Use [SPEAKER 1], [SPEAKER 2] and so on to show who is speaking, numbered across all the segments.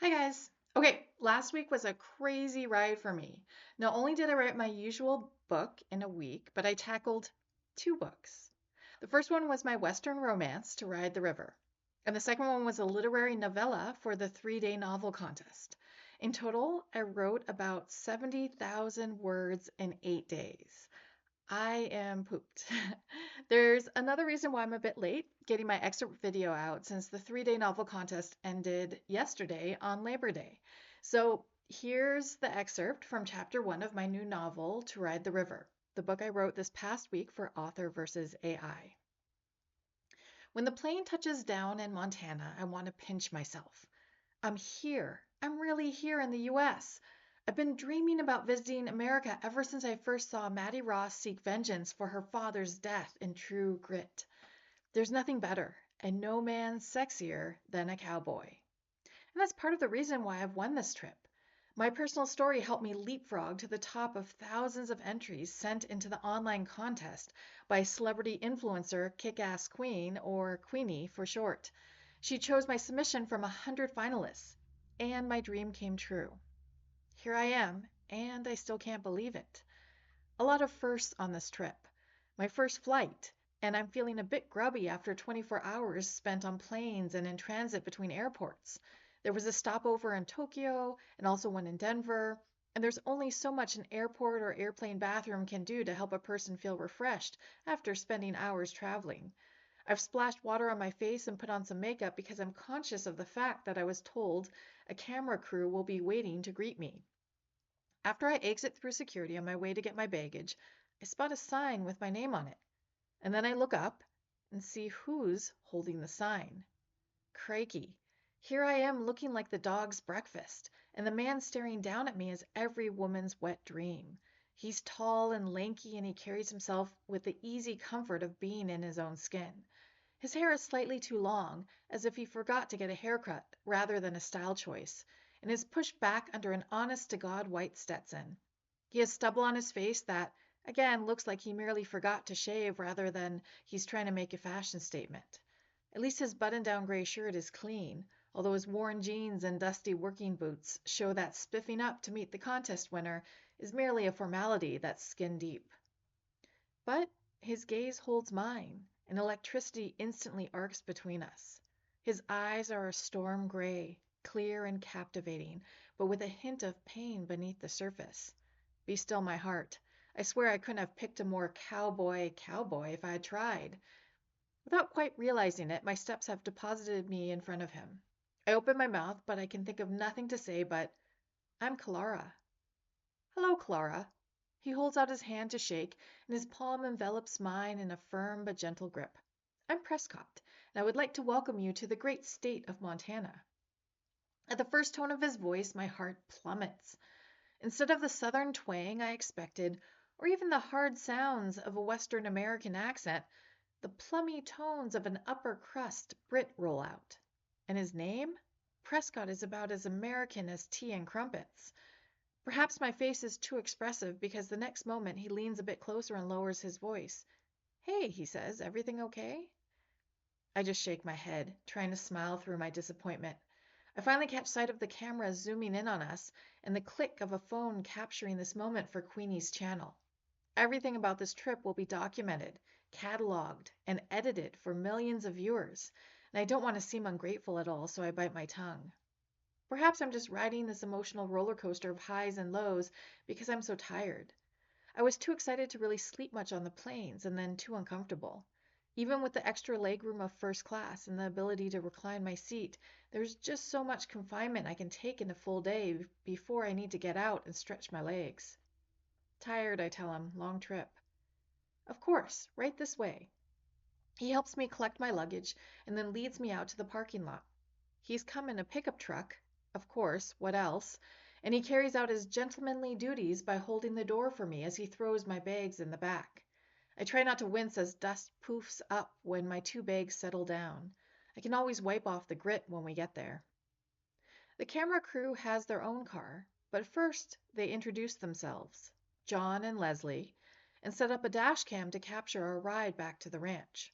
[SPEAKER 1] Hi guys. Okay, last week was a crazy ride for me. Not only did I write my usual book in a week, but I tackled two books. The first one was my Western romance, To Ride the River, and the second one was a literary novella for the 3-day novel contest. In total, I wrote about 70,000 words in 8 days. I am pooped. There's another reason why I'm a bit late getting my excerpt video out since the 3-day novel contest ended yesterday on Labor Day. So here's the excerpt from chapter 1 of my new novel, To Ride the River, the book I wrote this past week for Author versus AI. When the plane touches down in Montana, I want to pinch myself. I'm here. I'm really here in the US. I've been dreaming about visiting America ever since I first saw Maddie Ross seek vengeance for her father's death in True Grit. There's nothing better, and no man sexier than a cowboy. And that's part of the reason why I've won this trip. My personal story helped me leapfrog to the top of thousands of entries sent into the online contest by celebrity influencer Kick-Ass Queen, or Queenie for short. She chose my submission from 100 finalists, and my dream came true. Here I am, and I still can't believe it. A lot of firsts on this trip. My first flight, and I'm feeling a bit grubby after 24 hours spent on planes and in transit between airports. There was a stopover in Tokyo and also one in Denver, and there's only so much an airport or airplane bathroom can do to help a person feel refreshed after spending hours traveling. I've splashed water on my face and put on some makeup because I'm conscious of the fact that I was told a camera crew will be waiting to greet me. After I exit through security on my way to get my baggage, I spot a sign with my name on it. And then I look up and see who's holding the sign. Crikey. Here I am looking like the dog's breakfast, and the man staring down at me is every woman's wet dream. He's tall and lanky, and he carries himself with the easy comfort of being in his own skin. His hair is slightly too long, as if he forgot to get a haircut rather than a style choice, and is pushed back under an honest-to-God white Stetson. He has stubble on his face that, again, looks like he merely forgot to shave rather than he's trying to make a fashion statement. At least his button-down gray shirt is clean, although his worn jeans and dusty working boots show that spiffing up to meet the contest winner is merely a formality that's skin deep. But his gaze holds mine, and electricity instantly arcs between us. His eyes are a storm gray, clear and captivating, but with a hint of pain beneath the surface. Be still, my heart. I swear I couldn't have picked a more cowboy if I had tried. Without quite realizing it, my steps have deposited me in front of him. I open my mouth, but I can think of nothing to say but, I'm Clara. Hello, Clara. He holds out his hand to shake, and his palm envelops mine in a firm but gentle grip. I'm Prescott, and I would like to welcome you to the great state of Montana. At the first tone of his voice, my heart plummets. Instead of the southern twang I expected, or even the hard sounds of a Western American accent, the plummy tones of an upper crust Brit roll out. And his name? Prescott is about as American as tea and crumpets. Perhaps my face is too expressive because the next moment he leans a bit closer and lowers his voice. Hey, he says, everything okay? I just shake my head, trying to smile through my disappointment. I finally catch sight of the camera zooming in on us and the click of a phone capturing this moment for Queenie's channel. Everything about this trip will be documented, cataloged, and edited for millions of viewers, and I don't want to seem ungrateful at all, so I bite my tongue. Perhaps I'm just riding this emotional roller coaster of highs and lows because I'm so tired. I was too excited to really sleep much on the planes and then too uncomfortable. Even with the extra legroom of first class and the ability to recline my seat, there's just so much confinement I can take in a full day before I need to get out and stretch my legs. Tired, I tell him, long trip. Of course, right this way. He helps me collect my luggage and then leads me out to the parking lot. He's come in a pickup truck, of course, what else? And he carries out his gentlemanly duties by holding the door for me as he throws my bags in the back. I try not to wince as dust poofs up when my two bags settle down. I can always wipe off the grit when we get there. The camera crew has their own car, but first they introduce themselves, John and Leslie, and set up a dash cam to capture our ride back to the ranch.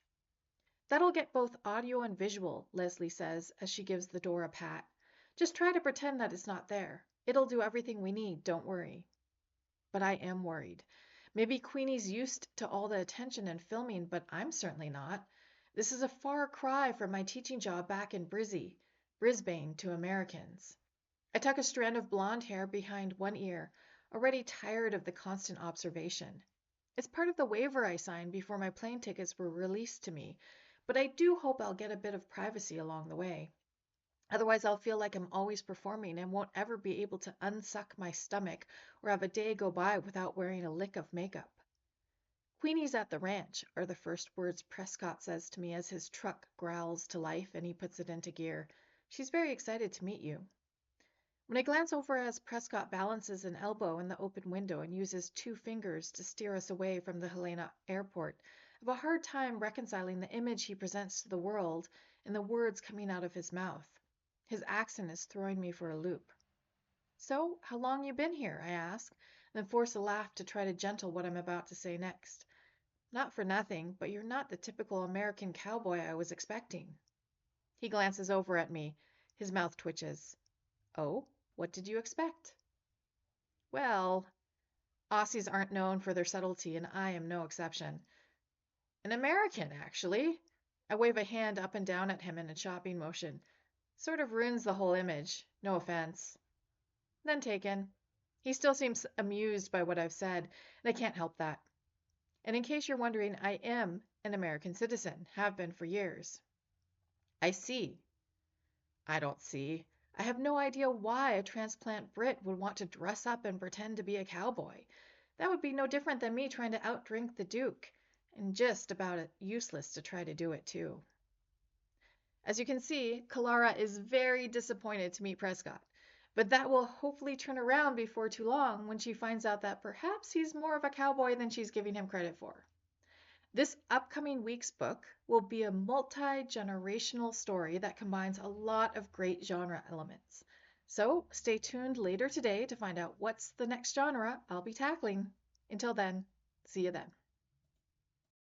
[SPEAKER 1] That'll get both audio and visual, Leslie says as she gives the door a pat. Just try to pretend that it's not there. It'll do everything we need, don't worry. But I am worried. Maybe Queenie's used to all the attention and filming, but I'm certainly not. This is a far cry from my teaching job back in Brisbane to Americans. I tuck a strand of blonde hair behind one ear, already tired of the constant observation. It's part of the waiver I signed before my plane tickets were released to me, but I do hope I'll get a bit of privacy along the way. Otherwise, I'll feel like I'm always performing and won't ever be able to unsuck my stomach or have a day go by without wearing a lick of makeup. Queenie's at the ranch, are the first words Prescott says to me as his truck growls to life and he puts it into gear. She's very excited to meet you. When I glance over as Prescott balances an elbow in the open window and uses two fingers to steer us away from the Helena airport, I have a hard time reconciling the image he presents to the world and the words coming out of his mouth. His accent is throwing me for a loop. So, how long you been here? I ask, then force a laugh to try to gentle what I'm about to say next. Not for nothing, but you're not the typical American cowboy I was expecting. He glances over at me. His mouth twitches. Oh, what did you expect? Well, Aussies aren't known for their subtlety, and I am no exception. An American, actually. I wave a hand up and down at him in a chopping motion. Sort of ruins the whole image. No offense. None taken. He still seems amused by what I've said, and I can't help that. And in case you're wondering, I am an American citizen, have been for years. I see. I don't see. I have no idea why a transplant Brit would want to dress up and pretend to be a cowboy. That would be no different than me trying to outdrink the Duke, and just about useless to try to do it too. As you can see, Clara is very disappointed to meet Prescott, but that will hopefully turn around before too long when she finds out that perhaps he's more of a cowboy than she's giving him credit for. This upcoming week's book will be a multi-generational story that combines a lot of great genre elements. So stay tuned later today to find out what's the next genre I'll be tackling. Until then, see you then.